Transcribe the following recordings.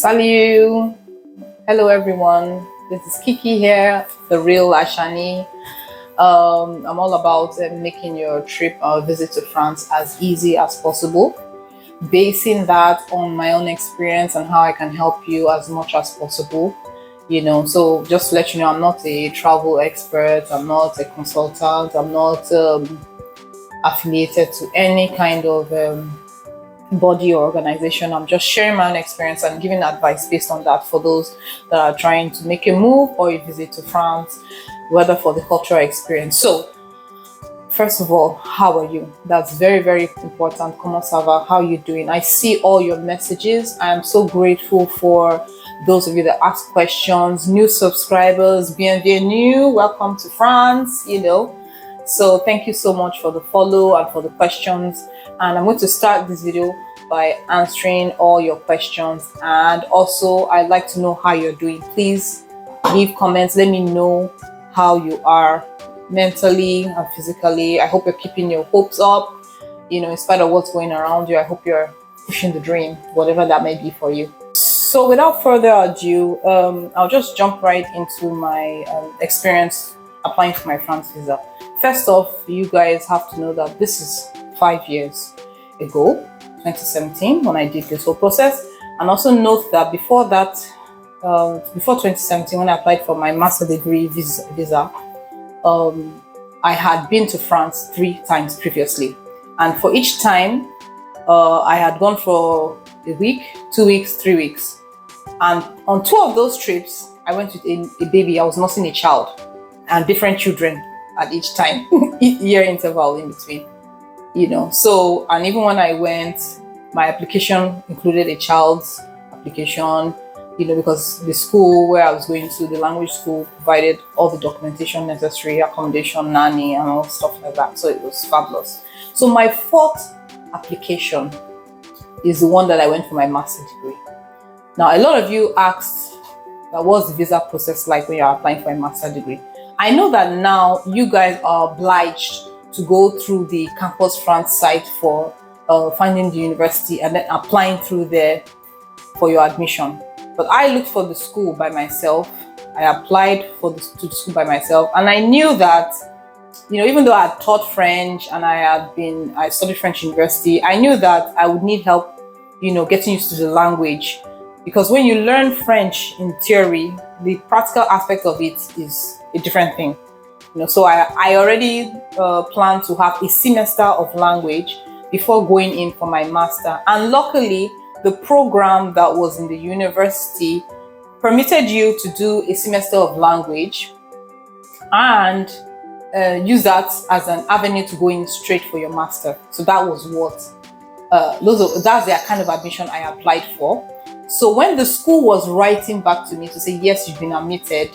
Salut! Hello everyone, this is Kiki here, the real Ashani. I'm all about making your trip or visit to France as easy as possible, basing that on my own experience and how I can help you as much as possible. So just to let you know, I'm not a travel expert, I'm not a consultant, I'm not affiliated to any kind of body or organization. I'm just sharing my own experience and giving advice based on that for those that are trying to make a move or a visit to France, whether for the cultural experience. So first of all, how are you? That's very, very important. Comment ça va? How are you doing? I see all your messages. I am so grateful for those of you that ask questions, new subscribers, bienvenue, welcome to France, So thank you so much for the follow and for the questions. And I'm going to start this video by answering all your questions. And also, I'd like to know how you're doing. Please leave comments. Let me know how you are mentally and physically. I hope you're keeping your hopes up, in spite of what's going around you. I hope you're pushing the dream, whatever that may be for you. So without further ado, I'll just jump right into my experience applying for my France visa. First off, you guys have to know that this is 5 years ago, 2017, when I did this whole process. And also note that before that, before 2017, when I applied for my master degree visa, I had been to France 3 times previously. And for each time, I had gone for a week, 2 weeks, 3 weeks. And on 2 of those trips, I went with a baby. I was nursing a child and different children at each time, year interval in between, So, and even when I went, my application included a child's application, because the school where I was going to, the language school, provided all the documentation necessary, accommodation, nanny, and all stuff like that. So it was fabulous. So my 4th application is the one that I went for my master's degree. Now, a lot of you asked, what's the visa process like when you're applying for a master's degree? I know that now you guys are obliged to go through the Campus France site for finding the university and then applying through there for your admission. But I looked for the school by myself. I applied to the school by myself, and I knew that, even though I had taught French and I studied French university, I knew that I would need help, getting used to the language. Because when you learn French in theory, the practical aspect of it is a different thing. So I already planned to have a semester of language before going in for my master. And luckily, the program that was in the university permitted you to do a semester of language and use that as an avenue to go in straight for your master. So that was that's the kind of admission I applied for. So when the school was writing back to me to say, yes, you've been admitted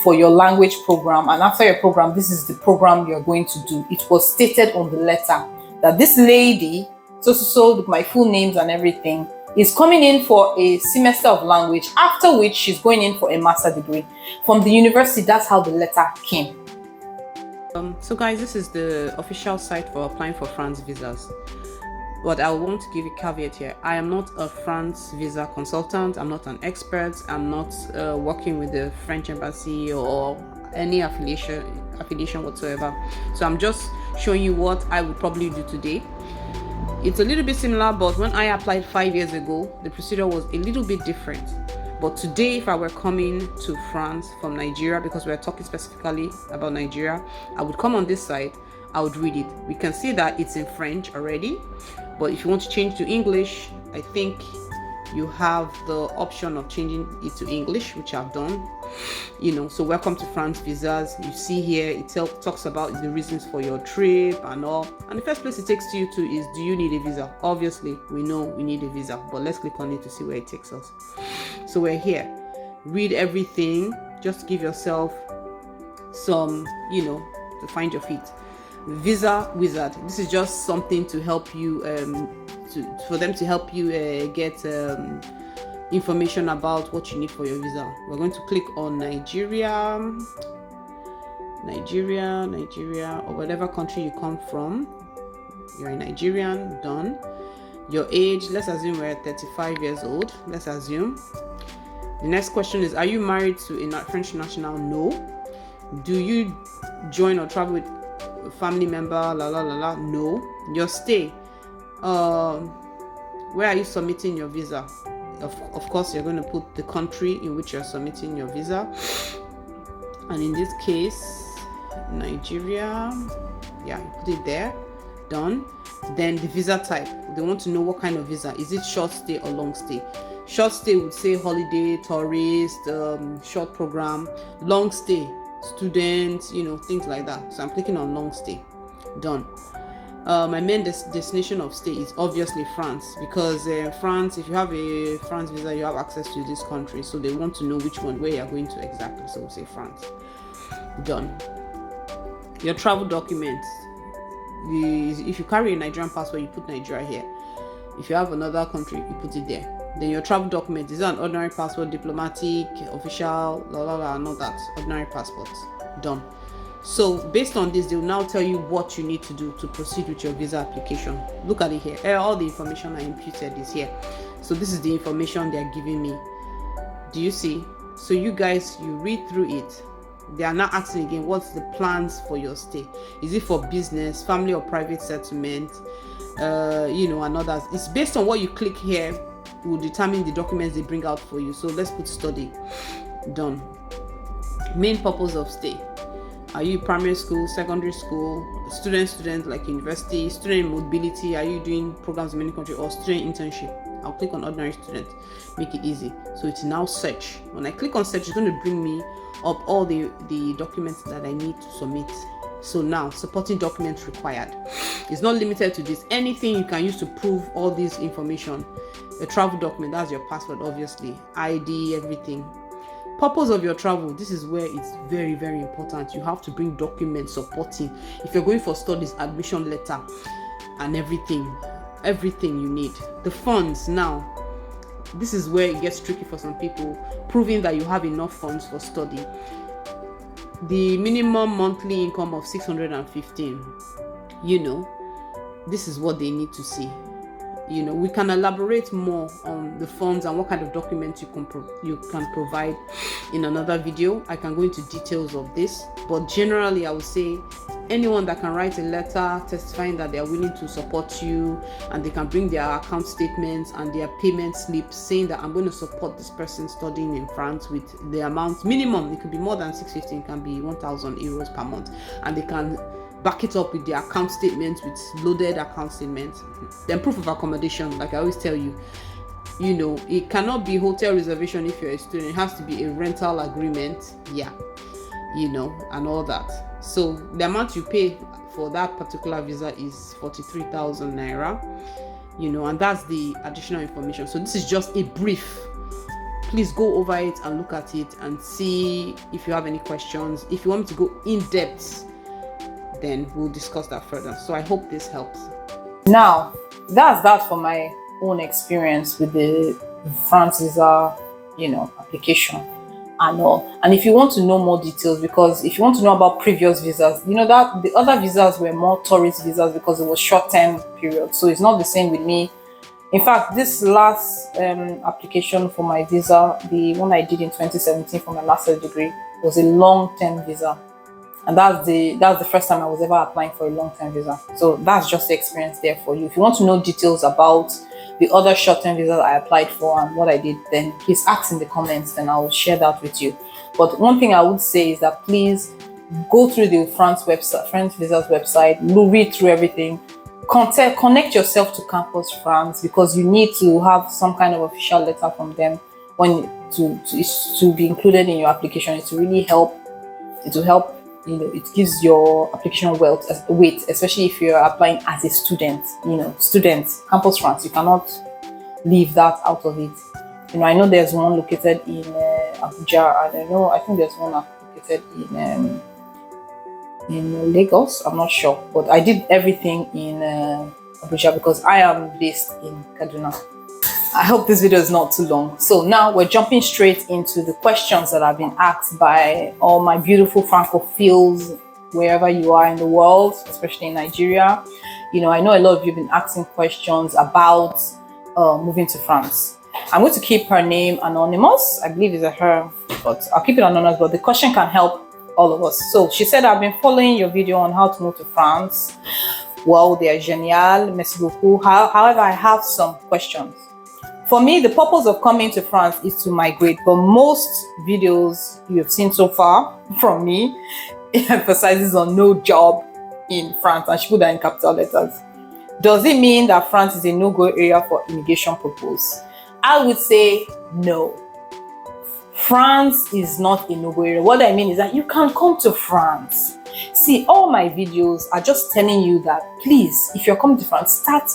for your language program, and after your program, this is the program you're going to do, it was stated on the letter that this lady, so with my full names and everything, is coming in for a semester of language, after which she's going in for a master degree. From the university, that's how the letter came. So guys, this is the official site for applying for France visas. But I want to give a caveat here. I am not a France visa consultant. I'm not an expert. I'm not working with the French embassy or any affiliation whatsoever. So I'm just showing you what I would probably do today. It's a little bit similar, but when I applied 5 years ago, the procedure was a little bit different. But today, if I were coming to France from Nigeria, because we're talking specifically about Nigeria, I would come on this site, I would read it. We can see that it's in French already, but if you want to change to English, I think you have the option of changing it to English, which I've done. So welcome to France visas. You see here, it talks about the reasons for your trip and all. And the first place it takes you to is, do you need a visa? Obviously, we know we need a visa, but let's click on it to see where it takes us. So we're here. Read everything. Just give yourself some, to find your feet. Visa wizard. This is just something to help you, for them to help you get information about what you need for your visa. We're going to click on Nigeria, or whatever country you come from. You're a Nigerian, done. Your age, let's assume we're 35 years old. Let's assume. The next question is, are you married to a French national? No. Do you join or travel with a family member? No. Your stay, where are you submitting your visa? Of course, you're going to put the country in which you're submitting your visa, and in this case, Nigeria. Yeah, you put it there. Done. Then the visa type, they want to know what kind of visa. Is it short stay or long stay? Short stay would say holiday, tourist, short program. Long stay, student, things like that. So I'm clicking on long stay. Done. My main destination of stay is obviously France, because France, if you have a France visa, you have access to this country, so they want to know where you're going to exactly, so we'll say France. Done. Your travel documents, if you carry a Nigerian passport, you put Nigeria here. If you have another country, you put it there. Then your travel document, is it an ordinary passport, diplomatic, official, not that, ordinary passport. Done. So based on this, they will now tell you what you need to do to proceed with your visa application. Look at it here. All the information I imputed is here. So this is the information they are giving me. Do you see? So you guys, you read through it. They are now asking again, what's the plans for your stay? Is it for business, family, or private settlement? And others. It's based on what you click here, it will determine the documents they bring out for you. So let's put study. Done. Main purpose of stay. Are you primary school, secondary school, student like university, student mobility? Are you doing programs in many countries, or student internship? I'll click on ordinary student, make it easy. So it's now search. When I click on search, it's going to bring me up all the documents that I need to submit. So now, supporting documents required. It's not limited to this. Anything you can use to prove all this information. A travel document, that's your passport, obviously, ID, everything. Purpose of your travel, this is where it's very, very important. You have to bring documents supporting. If you're going for studies, admission letter, and everything you need. The funds, now, this is where it gets tricky for some people, proving that you have enough funds for study. The minimum monthly income of 615, this is what they need to see. We can elaborate more on the funds and what kind of documents you can provide in another video. I can go into details of this, but generally I would say anyone that can write a letter testifying that they are willing to support you, and they can bring their account statements and their payment slips saying that I'm going to support this person studying in France with the amount minimum. It could be more than 615, it can be 1,000 euros per month, and they can back it up with their account statements, with loaded account statements. Then proof of accommodation, like I always tell you, it cannot be hotel reservation if you're a student. It has to be a rental agreement, and all that. So the amount you pay for that particular visa is 43,000 naira, and that's the additional information. So this is just a brief. Please go over it and look at it and see if you have any questions. If you want me to go in depth, then we'll discuss that further. So I hope this helps. Now, that's that for my own experience with the France visa, application and all. And if you want to know more details, because if you want to know about previous visas, that the other visas were more tourist visas because it was short-term period. So it's not the same with me. In fact, this last application for my visa, the one I did in 2017 for my master's degree, was a long-term visa. And that's the first time I was ever applying for a long-term visa. So that's just the experience there for you. If you want to know details about the other short-term visas I applied for and what I did, then please ask in the comments, then I will share that with you. But one thing I would say is that please go through the France visa's website, read through everything, connect yourself to Campus France, because you need to have some kind of official letter from them to be included in your application. It will really help. It will help. It gives your application weight, especially if you're applying as a student. Campus France, you cannot leave that out of it. I know there's one located in Abuja, and I think there's one located in Lagos. I'm not sure, but I did everything in Abuja because I am based in Kaduna. I hope this video is not too long. So now we're jumping straight into the questions that have been asked by all my beautiful Francophiles, wherever you are in the world, especially in Nigeria. I know a lot of you have been asking questions about moving to France. I'm going to keep her name anonymous. I believe it's a her, but I'll keep it anonymous. But the question can help all of us. So she said, I've been following your video on how to move to France. Well, they are genial. Merci beaucoup. However, I have some questions. For me, the purpose of coming to France is to migrate, but most videos you have seen so far from me emphasizes on no job in France, and she put that in capital letters. Does it mean that France is a no-go area for immigration purpose? I would say no. France is not a no-go area. What I mean is that you can come to France. See, all my videos are just telling you that, please, if you're coming to France, start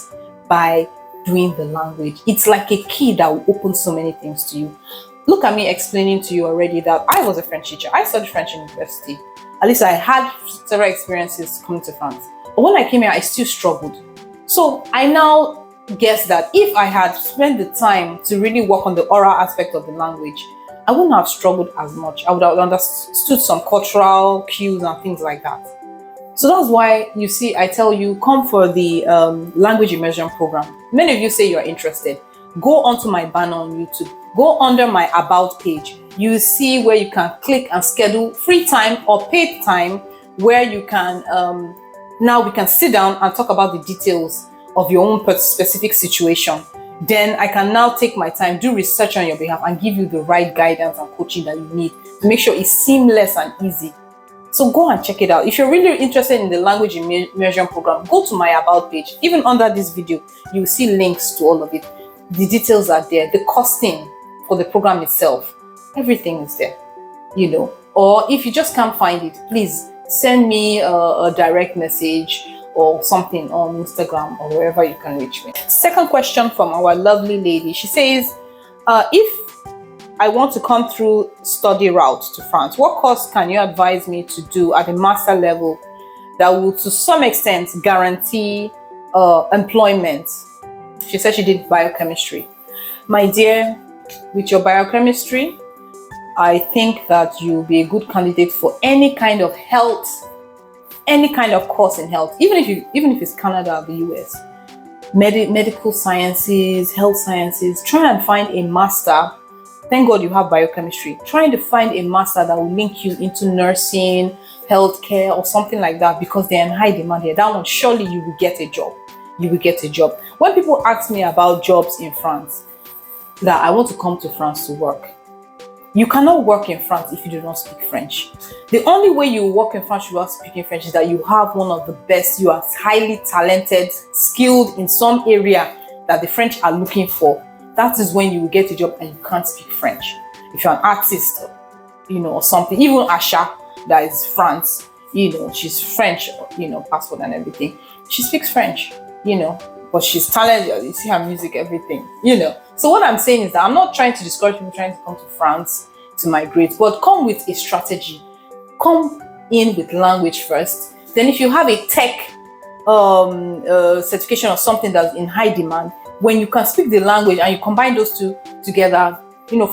by doing the language. It's like a key that will open so many things to you. Look at me explaining to you already that I was a French teacher. I studied French in university. At least I had several experiences coming to France. But when I came here, I still struggled. So I now guess that if I had spent the time to really work on the oral aspect of the language, I wouldn't have struggled as much. I would have understood some cultural cues and things like that. So that's why you see, I tell you, come for the language immersion program. Many of you say you're interested. Go onto my banner on YouTube. Go under my about page. You see where you can click and schedule free time or paid time, where you can, now we can sit down and talk about the details of your own specific situation. Then I can now take my time, do research on your behalf, and give you the right guidance and coaching that you need to make sure it's seamless and easy. So go and check it out. If you're really interested in the language immersion program, go to my about page. Even under this video, you will see links to all of it. The details are there. The costing for the program itself, everything is there, Or if you just can't find it, please send me a direct message or something on Instagram or wherever you can reach me. Second question from our lovely lady. She says, if I want to come through study route to France, what course can you advise me to do at the master level that will to some extent guarantee employment? She said she did biochemistry. My dear, with your biochemistry, I think that you'll be a good candidate for any kind of health, any kind of course in health, even if it's Canada or the US. Medical sciences, health sciences. Try and find a master. Thank God you have biochemistry. Trying to find a master that will link you into nursing, healthcare, or something like that, because they're in high demand here. That one, surely you will get a job. You will get a job. When people ask me about jobs in France, that I want to come to France to work, you cannot work in France if you do not speak French. The only way you work in France without speaking French is that you have one of the best, you are highly talented, skilled in some area that the French are looking for. That is when you will get a job and you can't speak French. If you're an artist, or something, even Asha, that is France, she's French, passport and everything. She speaks French, but she's talented. You see her music, everything, So what I'm saying is that I'm not trying to discourage people trying to come to France to migrate, but come with a strategy. Come in with language first. Then if you have a tech certification or something that's in high demand, when you can speak the language and you combine those two together,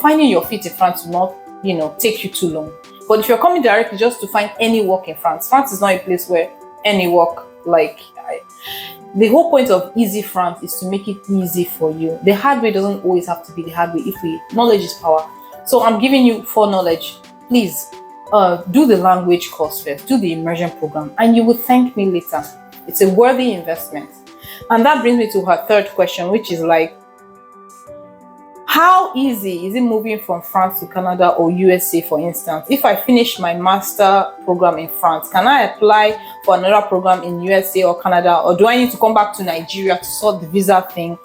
finding your feet in France will not, take you too long. But if you're coming directly just to find any work in France, France is not a place where any work, the whole point of Easy France is to make it easy for you. The hard way doesn't always have to be the hard way knowledge is power. So I'm giving you foreknowledge. Please do the language course first, do the immersion program, and you will thank me later. It's a worthy investment. And that brings me to her third question, which is how easy is it moving from France to Canada or USA, for instance? If I finish my master program in France, can I apply for another program in USA or Canada? Or do I need to come back to Nigeria to sort the visa thing?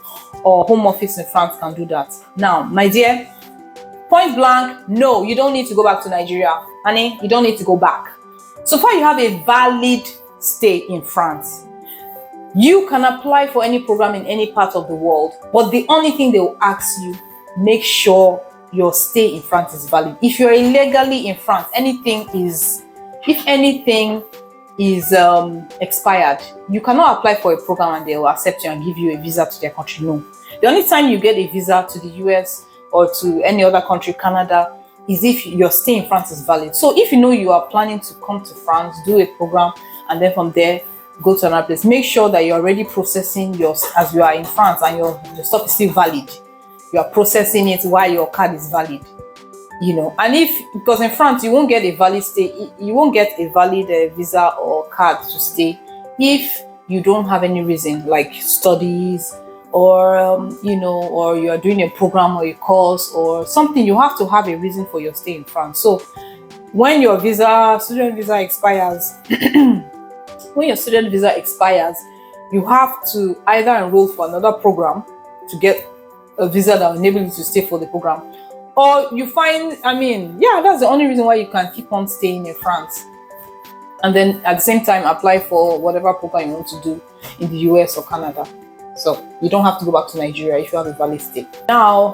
Or home office in France can do that? Now, my dear, point blank, no, you don't need to go back to Nigeria. Honey, you don't need to go back. So far, you have a valid stay in France. You can apply for any program in any part of the world, but the only thing they will ask you, make sure your stay in France is valid. If you're illegally in France, if anything is expired, you cannot apply for a program and they will accept you and give you a visa to their country. No. The only time you get a visa to the US or to any other country, Canada, is if your stay in France is valid. So if you are planning to come to France, do a program, and then from there go to another place, make sure that you're already processing yours as you are in France and your stuff is still valid. You are processing it while your card is valid. And because in France you won't get a valid visa or card to stay if you don't have any reason, like studies or or you're doing a program or a course or something. You have to have a reason for your stay in France. So when your student visa expires, you have to either enroll for another program to get a visa that will enable you to stay for the program, or you find, that's the only reason why you can keep on staying in France. And then at the same time, apply for whatever program you want to do in the US or Canada. So you don't have to go back to Nigeria if you have a valid stay. Now,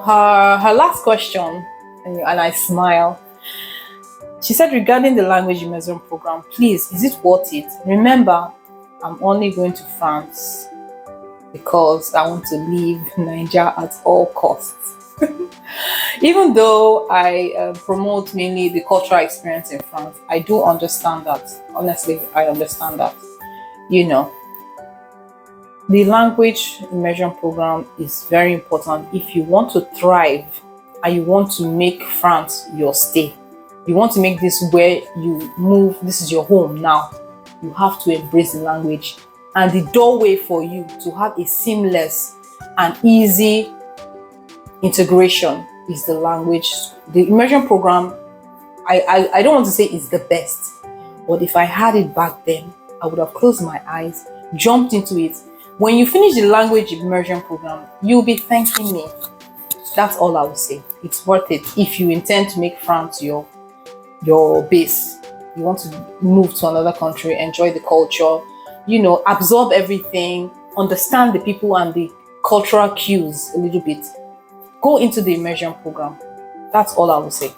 her last question, and I smile. She said, regarding the language immersion program, please, is it worth it? Remember, I'm only going to France because I want to leave Nigeria at all costs. Even though I promote mainly the cultural experience in France, I do understand that. Honestly, I understand that. The language immersion program is very important if you want to thrive and you want to make France your stay. You want to make this where you move, this is your home now. You have to embrace the language. And the doorway for you to have a seamless and easy integration is the language. The immersion program, I don't want to say it's the best, but if I had it back then, I would have closed my eyes, jumped into it. When you finish the language immersion program, you'll be thanking me. That's all I would say. It's worth it if you intend to make France your base. You want to move to another country, enjoy the culture, absorb everything, understand the people and the cultural cues a little bit. Go into the immersion program. That's all I would say.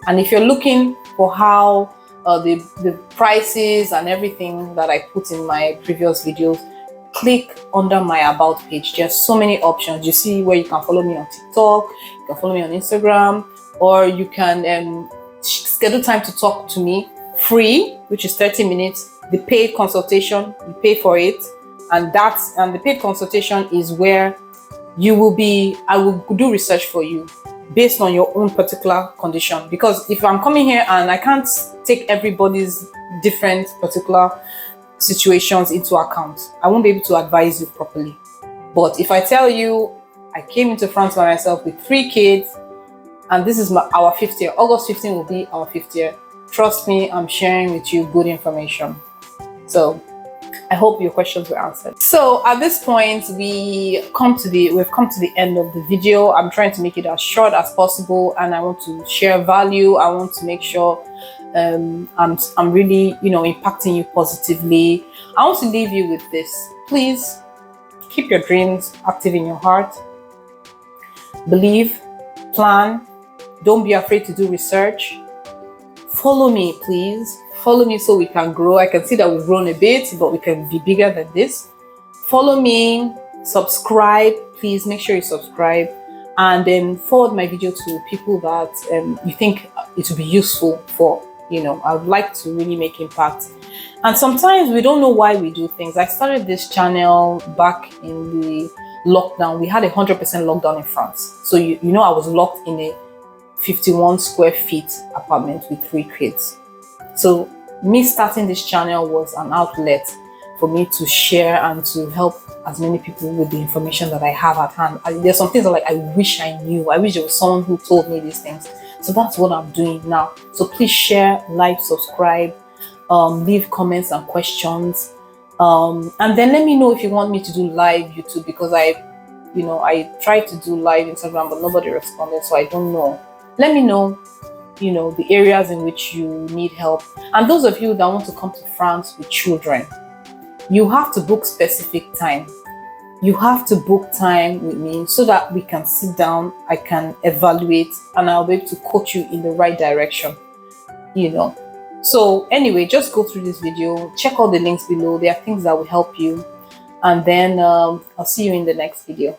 And if you're looking for how the prices and everything that I put in my previous videos, click under my about page. There's so many options. You see where you can follow me on TikTok, you can follow me on Instagram, or you can schedule time to talk to me free, which is 30 minutes. The paid consultation, you pay for it, and the paid consultation is where I will do research for you based on your own particular condition. Because if I'm coming here and I can't take everybody's different particular situations into account, I won't be able to advise you properly. But if I tell you I came into France by myself with 3 kids, and this is our 5th year, August 15 will be our 5th year, trust me, I'm sharing with you good information. So I hope your questions were answered. So at this point, we've come to the end of the video. I'm trying to make it as short as possible, and I want to share value. I want to make sure I'm really impacting you positively. I want to leave you with this. Please keep your dreams active in your heart. Believe, plan. Don't be afraid to do research. Follow me, please. Follow me so we can grow. I can see that we've grown a bit, but we can be bigger than this. Follow me, subscribe. Please make sure you subscribe, and then forward my video to people that you think it will be useful for. I would like to really make impact. And sometimes we don't know why we do things. I started this channel back in the lockdown. We had 100% lockdown in France. So I was locked in a 51 square feet apartment with 3 kids. So me starting this channel was an outlet for me to share and to help as many people with the information that I have at hand. There's some things I wish I knew. I wish there was someone who told me these things. So that's what I'm doing now. So please share, like, subscribe, leave comments and questions. And then let me know if you want me to do live YouTube, because I tried to do live Instagram, but nobody responded. So I don't know. Let me know, the areas in which you need help. And those of you that want to come to France with children, you have to book specific time. You have to book time with me so that we can sit down, I can evaluate, and I'll be able to coach you in the right direction, So anyway, just go through this video, check all the links below. There are things that will help you. And then I'll see you in the next video.